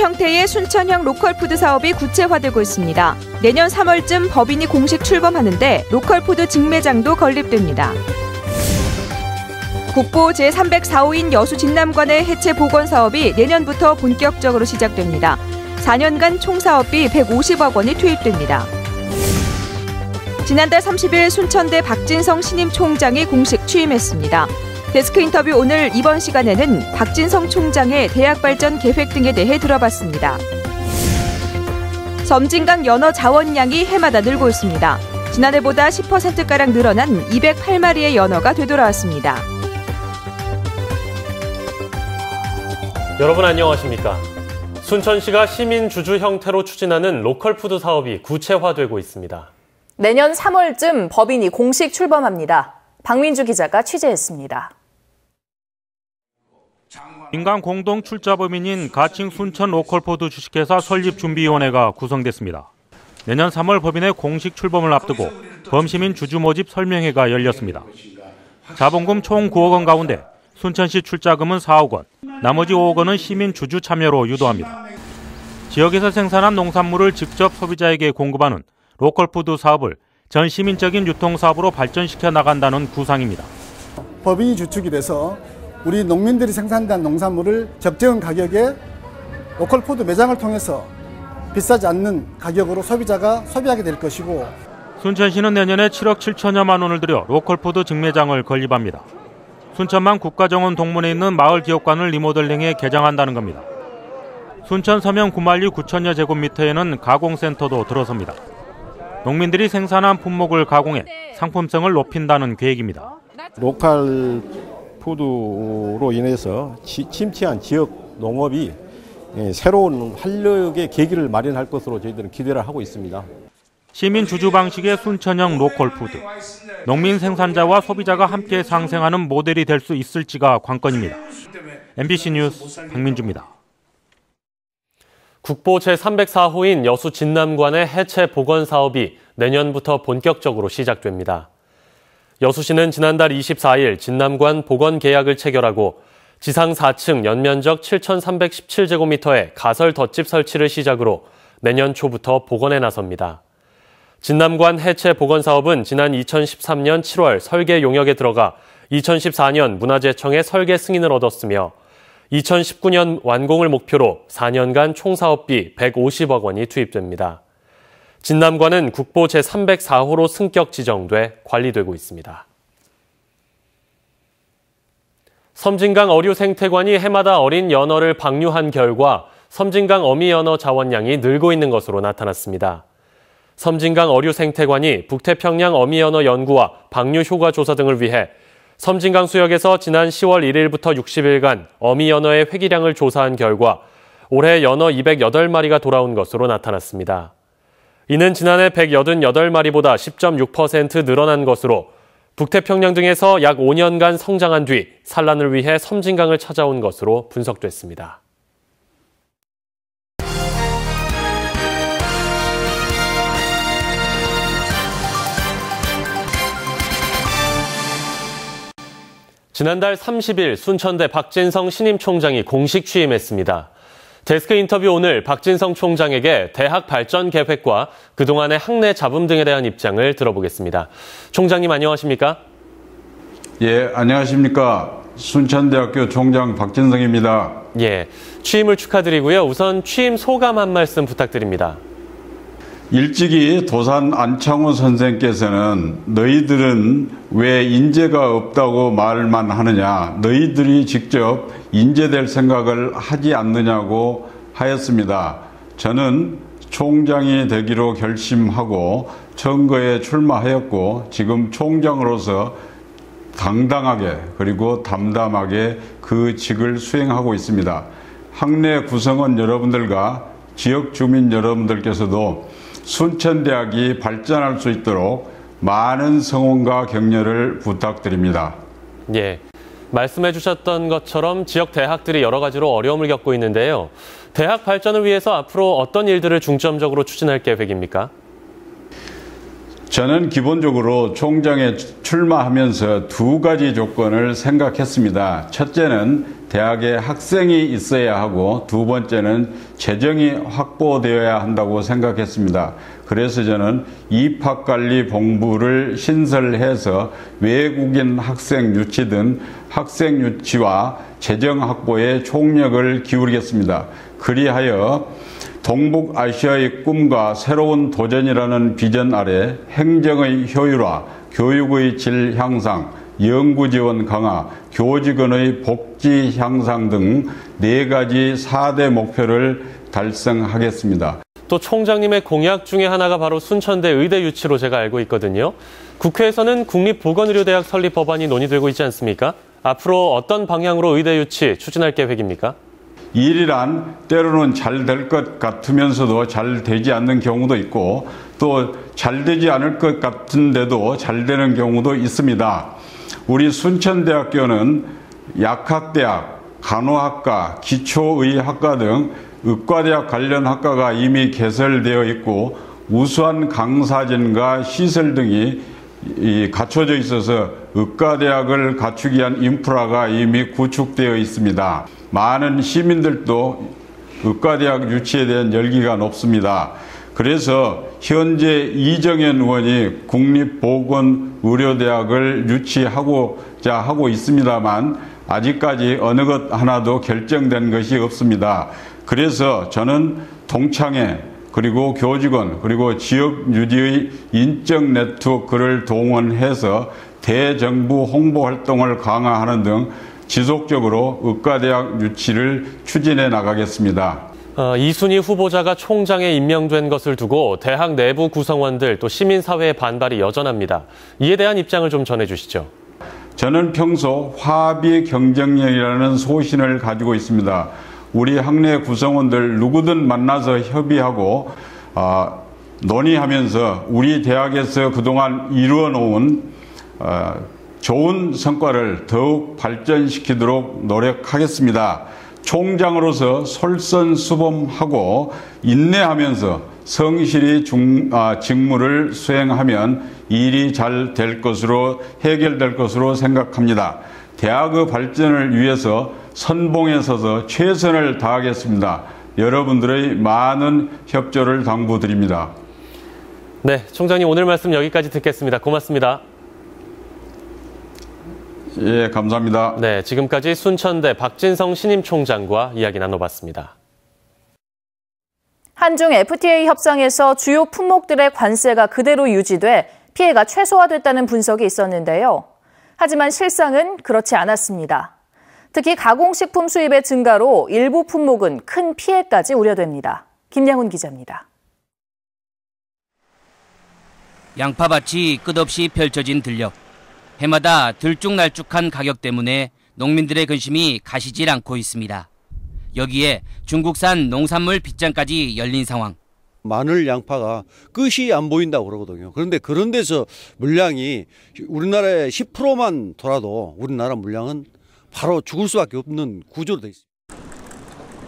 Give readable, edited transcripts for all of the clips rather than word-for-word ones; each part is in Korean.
형태의 순천형 로컬푸드 사업이 구체화되고 있습니다. 내년 3월쯤 법인이 공식 출범하는데 로컬푸드 직매장도 건립됩니다. 국보 제304호인 여수 진남관의 해체 복원 사업이 내년부터 본격적으로 시작됩니다. 4년간 총 사업비 150억 원이 투입됩니다. 지난달 30일 순천대 박진성 신임 총장이 공식 취임했습니다. 데스크 인터뷰 오늘 이번 시간에는 박진성 총장의 대학 발전 계획 등에 대해 들어봤습니다. 섬진강 연어 자원량이 해마다 늘고 있습니다. 지난해보다 10%가량 늘어난 208마리의 연어가 되돌아왔습니다. 여러분 안녕하십니까? 순천시가 시민 주주 형태로 추진하는 로컬푸드 사업이 구체화되고 있습니다. 내년 3월쯤 법인이 공식 출범합니다. 박민주 기자가 취재했습니다. 민간 공동 출자 법인인 가칭 순천 로컬푸드 주식회사 설립준비위원회가 구성됐습니다. 내년 3월 법인의 공식 출범을 앞두고 범시민 주주 모집 설명회가 열렸습니다. 자본금 총 9억 원 가운데 순천시 출자금은 4억 원, 나머지 5억 원은 시민 주주 참여로 유도합니다. 지역에서 생산한 농산물을 직접 소비자에게 공급하는 로컬푸드 사업을 전 시민적인 유통사업으로 발전시켜 나간다는 구상입니다. 법인이 주축이 돼서 우리 농민들이 생산한 농산물을 적정한 가격에 로컬푸드 매장을 통해서 비싸지 않는 가격으로 소비자가 소비하게 될 것이고, 순천시는 내년에 7억 7천여만 원을 들여 로컬푸드 직매장을 건립합니다. 순천만 국가정원 동문에 있는 마을 기업관을 리모델링해 개장한다는 겁니다. 순천 서면 구만리 9천여 제곱미터에는 가공센터도 들어섭니다. 농민들이 생산한 품목을 가공해 상품성을 높인다는 계획입니다. 로컬 푸드로 인해서 침체한 지역 농업이 새로운 활력의 계기를 마련할 것으로 저희들은 기대를 하고 있습니다. 시민 주주 방식의 순천형 로컬푸드. 농민 생산자와 소비자가 함께 상생하는 모델이 될 수 있을지가 관건입니다. MBC 뉴스 박민주입니다. 국보 제304호인 여수 진남관의 해체 복원 사업이 내년부터 본격적으로 시작됩니다. 여수시는 지난달 24일 진남관 복원 계약을 체결하고 지상 4층 연면적 7,317제곱미터의 가설 덧집 설치를 시작으로 내년 초부터 복원에 나섭니다. 진남관 해체 복원 사업은 지난 2013년 7월 설계 용역에 들어가 2014년 문화재청의 설계 승인을 얻었으며 2019년 완공을 목표로 4년간 총 사업비 150억 원이 투입됩니다. 진남관은 국보 제304호로 승격 지정돼 관리되고 있습니다. 섬진강 어류생태관이 해마다 어린 연어를 방류한 결과 섬진강 어미연어 자원량이 늘고 있는 것으로 나타났습니다. 섬진강 어류생태관이 북태평양 어미연어 연구와 방류 효과 조사 등을 위해 섬진강 수역에서 지난 10월 1일부터 60일간 어미연어의 회기량을 조사한 결과 올해 연어 208마리가 돌아온 것으로 나타났습니다. 이는 지난해 188마리보다 10.6% 늘어난 것으로 북태평양 등에서 약 5년간 성장한 뒤 산란을 위해 섬진강을 찾아온 것으로 분석됐습니다. 지난달 30일 순천대 박진성 신임 총장이 공식 취임했습니다. 데스크 인터뷰 오늘 박진성 총장에게 대학 발전 계획과 그동안의 학내 잡음 등에 대한 입장을 들어보겠습니다. 총장님 안녕하십니까? 예, 안녕하십니까? 순천대학교 총장 박진성입니다. 예, 취임을 축하드리고요. 우선 취임 소감 한 말씀 부탁드립니다. 일찍이 도산 안창호 선생께서는 너희들은 왜 인재가 없다고 말만 하느냐, 너희들이 직접 인재될 생각을 하지 않느냐고 하였습니다. 저는 총장이 되기로 결심하고 선거에 출마하였고 지금 총장으로서 당당하게 그리고 담담하게 그 직을 수행하고 있습니다. 학내 구성원 여러분들과 지역 주민 여러분들께서도 순천대학이 발전할 수 있도록 많은 성원과 격려를 부탁드립니다. 예, 말씀해 주셨던 것처럼 지역 대학들이 여러 가지로 어려움을 겪고 있는데요. 대학 발전을 위해서 앞으로 어떤 일들을 중점적으로 추진할 계획입니까? 저는 기본적으로 총장에 출마하면서 두 가지 조건을 생각했습니다. 첫째는 대학에 학생이 있어야 하고 두 번째는 재정이 확보되어야 한다고 생각했습니다. 그래서 저는 입학관리본부를 신설해서 외국인 학생 유치 등 학생 유치와 재정 확보에 총력을 기울이겠습니다. 그리하여 동북아시아의 꿈과 새로운 도전이라는 비전 아래 행정의 효율화, 교육의 질 향상, 연구지원 강화, 교직원의 복지 향상 등 4가지 4대 목표를 달성하겠습니다. 또 총장님의 공약 중에 하나가 바로 순천대 의대 유치로 제가 알고 있거든요. 국회에서는 국립보건의료대학 설립 법안이 논의되고 있지 않습니까? 앞으로 어떤 방향으로 의대 유치 추진할 계획입니까? 일이란 때로는 잘 될 것 같으면서도 잘 되지 않는 경우도 있고 또 잘 되지 않을 것 같은데도 잘 되는 경우도 있습니다. 우리 순천대학교는 약학대학, 간호학과, 기초의학과 등 의과대학 관련 학과가 이미 개설되어 있고 우수한 강사진과 시설 등이 갖춰져 있어서 의과대학을 갖추기 위한 인프라가 이미 구축되어 있습니다. 많은 시민들도 의과대학 유치에 대한 열기가 높습니다. 그래서 현재 이정현 의원이 국립보건의료대학을 유치하고자 하고 있습니다만 아직까지 어느 것 하나도 결정된 것이 없습니다. 그래서 저는 동창회 그리고 교직원 그리고 지역 유지의 인적 네트워크를 동원해서 대정부 홍보 활동을 강화하는 등 지속적으로 의과대학 유치를 추진해 나가겠습니다. 이순희 후보자가 총장에 임명된 것을 두고 대학 내부 구성원들 또 시민사회의 반발이 여전합니다. 이에 대한 입장을 좀 전해주시죠. 저는 평소 화합이 경쟁력이라는 소신을 가지고 있습니다. 우리 학내 구성원들 누구든 만나서 협의하고 논의하면서 우리 대학에서 그동안 이루어 놓은 좋은 성과를 더욱 발전시키도록 노력하겠습니다. 총장으로서 솔선수범하고 인내하면서 성실히 직무를 수행하면 일이 잘 될 것으로 해결될 것으로 생각합니다. 대학의 발전을 위해서 선봉에 서서 최선을 다하겠습니다. 여러분들의 많은 협조를 당부드립니다. 네, 총장님 오늘 말씀 여기까지 듣겠습니다. 고맙습니다. 예, 감사합니다. 네, 지금까지 순천대 박진성 신임 총장과 이야기 나눠봤습니다. 한중 FTA 협상에서 주요 품목들의 관세가 그대로 유지돼 피해가 최소화됐다는 분석이 있었는데요. 하지만 실상은 그렇지 않았습니다. 특히 가공식품 수입의 증가로 일부 품목은 큰 피해까지 우려됩니다. 김양훈 기자입니다. 양파밭이 끝없이 펼쳐진 들녘. 해마다 들쭉날쭉한 가격 때문에 농민들의 근심이 가시질 않고 있습니다. 여기에 중국산 농산물 빗장까지 열린 상황. 마늘, 양파가 끝이 안 보인다고 그러거든요. 그런데 그런 데서 물량이 우리나라의 10%만 돌아도 우리나라 물량은 바로 죽을 수밖에 없는 구조로 돼 있습니다.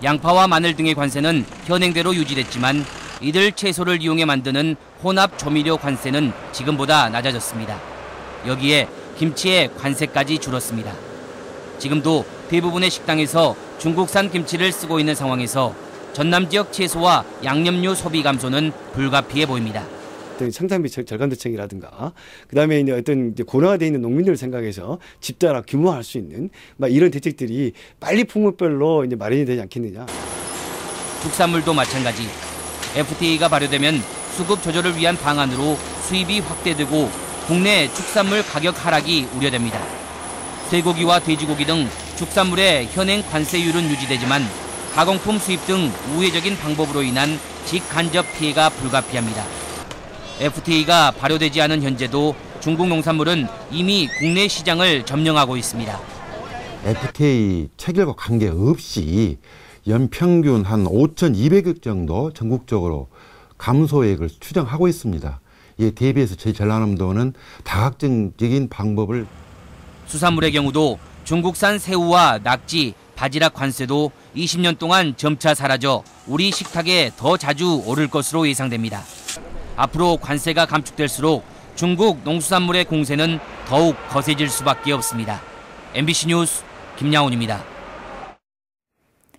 양파와 마늘 등의 관세는 현행대로 유지됐지만 이들 채소를 이용해 만드는 혼합 조미료 관세는 지금보다 낮아졌습니다. 여기에 김치의 관세까지 줄었습니다. 지금도 대부분의 식당에서 중국산 김치를 쓰고 있는 상황에서 전남 지역 채소와 양념류 소비 감소는 불가피해 보입니다. 생산비 절감 대책이라든가 그다음에 이제 어떤 고령화되어 있는 농민들을 생각해서 집자라 규모화할 수 있는 이런 대책들이 빨리 품목별로 이제 마련이 되지 않겠느냐. 축산물도 마찬가지. FTA가 발효되면 수급 조절을 위한 방안으로 수입이 확대되고 국내 축산물 가격 하락이 우려됩니다. 쇠고기와 돼지고기 등 축산물의 현행 관세율은 유지되지만 가공품 수입 등 우회적인 방법으로 인한 직간접 피해가 불가피합니다. FTA가 발효되지 않은 현재도 중국 농산물은 이미 국내 시장을 점령하고 있습니다. FTA 체결과 관계없이 연평균 한 5,200억 정도 전국적으로 감소액을 추정하고 있습니다. 이에 대비해서 저희 전라남도는 다각적인 방법을. 수산물의 경우도 중국산 새우와 낙지, 바지락 관세도 20년 동안 점차 사라져 우리 식탁에 더 자주 오를 것으로 예상됩니다. 앞으로 관세가 감축될수록 중국 농수산물의 공세는 더욱 거세질 수밖에 없습니다. MBC 뉴스 김양훈입니다.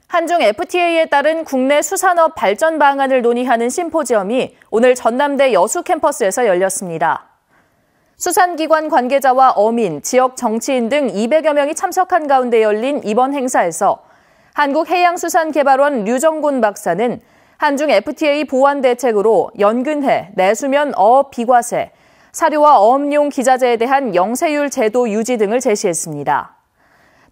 한중 FTA에 따른 국내 수산업 발전 방안을 논의하는 심포지엄이 오늘 전남대 여수 캠퍼스에서 열렸습니다. 수산기관 관계자와 어민, 지역 정치인 등 200여 명이 참석한 가운데 열린 이번 행사에서 한국해양수산개발원 류정곤 박사는 한중 FTA 보완 대책으로 연근해, 내수면 어업 비과세, 사료와 어업용 기자재에 대한 영세율 제도 유지 등을 제시했습니다.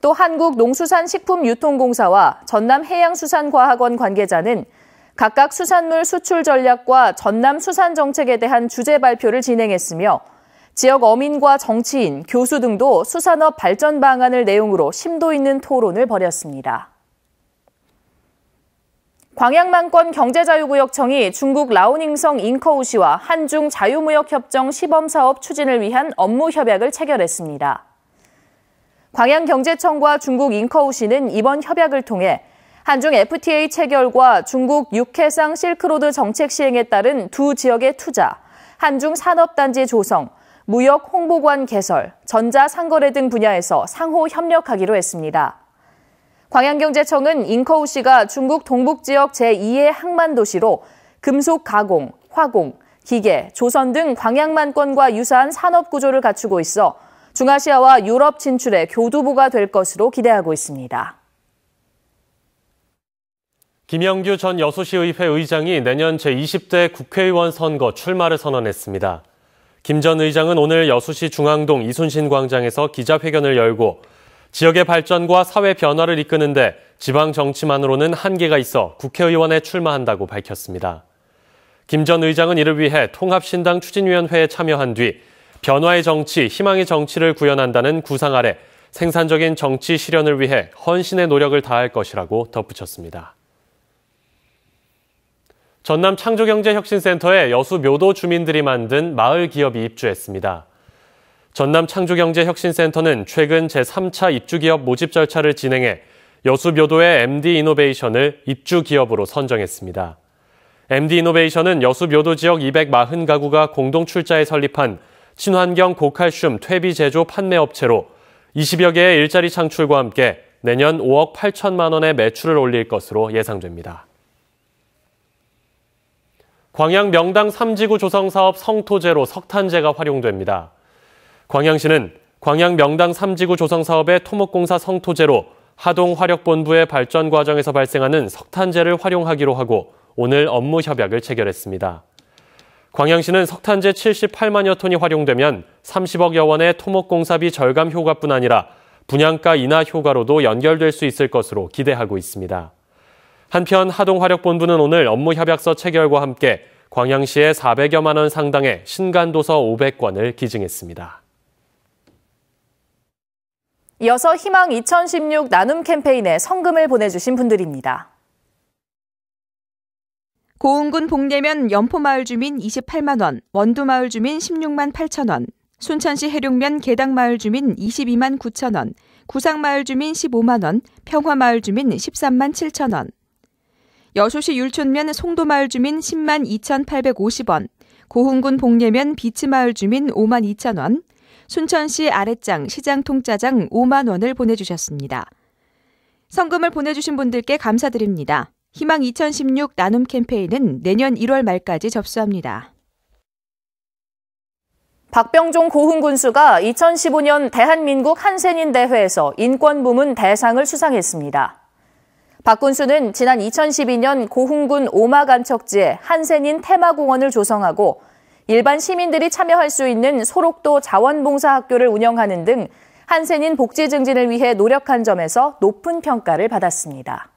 또 한국농수산식품유통공사와 전남해양수산과학원 관계자는 각각 수산물 수출 전략과 전남 수산 정책에 대한 주제 발표를 진행했으며 지역 어민과 정치인, 교수 등도 수산업 발전 방안을 내용으로 심도 있는 토론을 벌였습니다. 광양만권 경제자유구역청이 중국 라오닝성 잉커우시와 한중 자유무역협정 시범사업 추진을 위한 업무 협약을 체결했습니다. 광양경제청과 중국 잉커우시는 이번 협약을 통해 한중 FTA 체결과 중국 육해상 실크로드 정책 시행에 따른 두 지역의 투자, 한중 산업단지 조성, 무역 홍보관 개설, 전자상거래 등 분야에서 상호 협력하기로 했습니다. 광양경제청은 잉커우시가 중국 동북지역 제2의 항만도시로 금속 가공, 화공, 기계, 조선 등 광양만권과 유사한 산업구조를 갖추고 있어 중아시아와 유럽 진출의 교두보가 될 것으로 기대하고 있습니다. 김영규 전 여수시의회 의장이 내년 제20대 국회의원 선거 출마를 선언했습니다. 김 전 의장은 오늘 여수시 중앙동 이순신 광장에서 기자회견을 열고 지역의 발전과 사회 변화를 이끄는데 지방 정치만으로는 한계가 있어 국회의원에 출마한다고 밝혔습니다. 김 전 의장은 이를 위해 통합신당 추진위원회에 참여한 뒤 변화의 정치, 희망의 정치를 구현한다는 구상 아래 생산적인 정치 실현을 위해 헌신의 노력을 다할 것이라고 덧붙였습니다. 전남 창조경제혁신센터에 여수 묘도 주민들이 만든 마을 기업이 입주했습니다. 전남 창조경제혁신센터는 최근 제3차 입주기업 모집 절차를 진행해 여수 묘도의 MD이노베이션을 입주기업으로 선정했습니다. MD이노베이션은 여수 묘도 지역 240가구가 공동 출자해 설립한 친환경 고칼슘 퇴비 제조 판매 업체로 20여 개의 일자리 창출과 함께 내년 5억 8천만 원의 매출을 올릴 것으로 예상됩니다. 광양 명당 3지구 조성 사업 성토제로 석탄재가 활용됩니다. 광양시는 광양 명당 3지구 조성 사업의 토목공사 성토제로 하동화력본부의 발전 과정에서 발생하는 석탄재를 활용하기로 하고 오늘 업무 협약을 체결했습니다. 광양시는 석탄재 78만여 톤이 활용되면 30억여 원의 토목공사비 절감 효과뿐 아니라 분양가 인하 효과로도 연결될 수 있을 것으로 기대하고 있습니다. 한편 하동화력본부는 오늘 업무 협약서 체결과 함께 광양시에 400여만 원 상당의 신간도서 500권을 기증했습니다. 이어서 희망 2016 나눔 캠페인에 성금을 보내주신 분들입니다. 고흥군 복내면 연포마을 주민 28만 원, 원두마을 주민 16만 8천 원, 순천시 해룡면 계당마을 주민 22만 9천 원, 구상마을 주민 15만 원, 평화마을 주민 13만 7천 원, 여수시 율촌면 송도마을 주민 10만 2,850원, 고흥군 복내면 비치마을 주민 5만 2천 원, 순천시 아랫장 시장통짜장 5만 원을 보내주셨습니다. 성금을 보내주신 분들께 감사드립니다. 희망 2016 나눔 캠페인은 내년 1월 말까지 접수합니다. 박병종 고흥군수가 2015년 대한민국 한센인 대회에서 인권부문 대상을 수상했습니다. 박 군수는 지난 2012년 고흥군 오마간척지에 한센인 테마공원을 조성하고 일반 시민들이 참여할 수 있는 소록도 자원봉사학교를 운영하는 등 한센인 복지 증진을 위해 노력한 점에서 높은 평가를 받았습니다.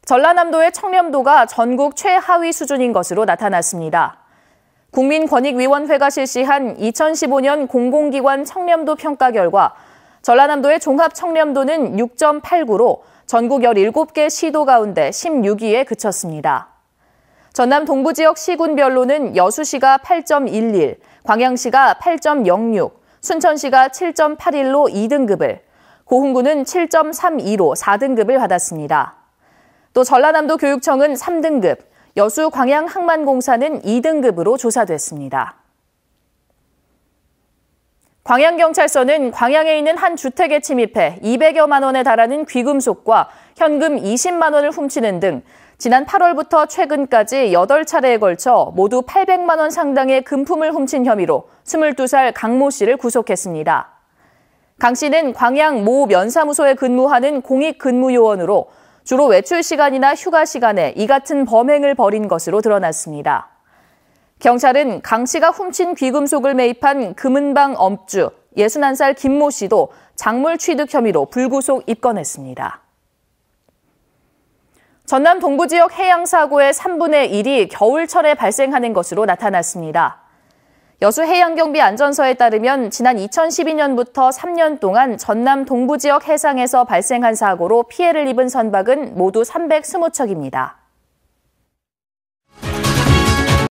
전라남도의 청렴도가 전국 최하위 수준인 것으로 나타났습니다. 국민권익위원회가 실시한 2015년 공공기관 청렴도 평가 결과 전라남도의 종합 청렴도는 6.89로 전국 17개 시도 가운데 16위에 그쳤습니다. 전남 동부 지역 시군별로는 여수시가 8.11, 광양시가 8.06, 순천시가 7.81로 2등급을, 고흥군은 7.32로 4등급을 받았습니다. 또 전라남도 교육청은 3등급, 여수 광양항만공사는 2등급으로 조사됐습니다. 광양경찰서는 광양에 있는 한 주택에 침입해 200여만 원에 달하는 귀금속과 현금 20만 원을 훔치는 등 지난 8월부터 최근까지 8차례에 걸쳐 모두 800만 원 상당의 금품을 훔친 혐의로 22살 강모 씨를 구속했습니다. 강 씨는 광양 모 면사무소에 근무하는 공익근무요원으로 주로 외출 시간이나 휴가 시간에 이 같은 범행을 벌인 것으로 드러났습니다. 경찰은 강 씨가 훔친 귀금속을 매입한 금은방 업주 61살 김모 씨도 작물 취득 혐의로 불구속 입건했습니다. 전남 동부 지역 해양 사고의 3분의 1이 겨울철에 발생하는 것으로 나타났습니다. 여수 해양경비안전서에 따르면 지난 2012년부터 3년 동안 전남 동부 지역 해상에서 발생한 사고로 피해를 입은 선박은 모두 320척입니다.